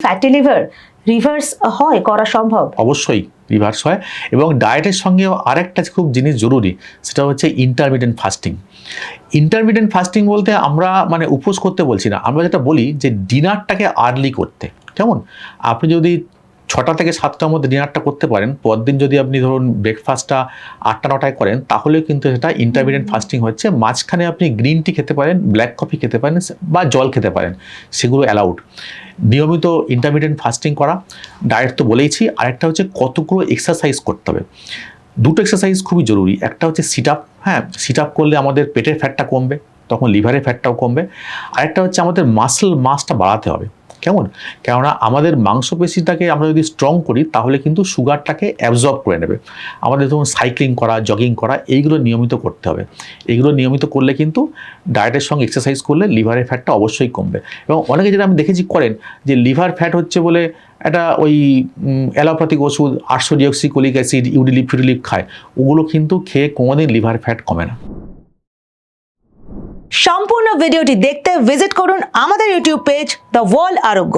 Fatty liver reverse হয় করা সম্ভব? অবশ্যই রিভার্স হয়, এবং ডায়েটের সঙ্গে আরেকটা খুব জিনিস জরুরি, সেটা হচ্ছে ইন্টারমিডিয়েন্ট ফাস্টিং। ইন্টারমিডিয়েন্ট ফাস্টিং বলতে আমরা মানে উপোস করতে বলছি না, আমরা যেটা বলি যে ডিনারটাকে আর্লি করতে। কেমন, আপনি যদি 6টা থেকে 7টার মধ্যে ডিনারটা করতে পারেন, পরদিন যদি আপনি ধরুন ব্রেকফাস্টটা 8টা-9টায় করেন, তাহলেও কিন্তু সেটা ইন্টারমিডিয়েন্ট ফাস্টিং হচ্ছে। মাঝখানে আপনি গ্রিন টি খেতে পারেন, ব্ল্যাক কফি খেতে পারেন বা জল খেতে পারেন, সেগুলো অ্যালাউড। নিয়মিত ইন্টারমিডিয়েন্ট ফাস্টিং করা, ডায়েট তো বলেইছি। আরেকটা হচ্ছে কতগুলো এক্সারসাইজ করতে হবে। দুটো এক্সারসাইজ খুবই জরুরি। একটা হচ্ছে সিট আপ, হ্যাঁ, সিট আপ করলে আমাদের পেটের ফ্যাটটা কমবে, তখন লিভারের ফ্যাটটাও কমবে। আরেকটা হচ্ছে আমাদের মাসল মাসটা বাড়াতে হবে। কেমন, কেননা আমাদের মাংসপেশিটাকে আমরা যদি স্ট্রং করি তাহলে কিন্তু সুগারটাকে অ্যাবজর্ব করে নেবে। আমাদের ধরুন সাইক্লিং করা, জগিং করা, এইগুলো নিয়মিত করতে হবে। এইগুলো নিয়মিত করলে কিন্তু ডায়েটের সঙ্গে এক্সারসাইজ করলে লিভারের ফ্যাটটা অবশ্যই কমবে। এবং অনেকে যেটা আমি দেখেছি করেন যে লিভার ফ্যাট হচ্ছে বলে একটা ওই অ্যালোপ্যাথিক ওষুধ 800 ডিঅক্সিকোলিক অ্যাসিড, ইউডিলিপ ফিউডিলিপ খায়, ওগুলো কিন্তু খেয়ে কোনোদিন লিভার ফ্যাট কমে না। সম্পূর্ণ ভিডিওটি দেখতে ভিজিট করুন আমাদের ইউটিউব পেজ দ্য ওয়ার্ল্ড আরোগ্য।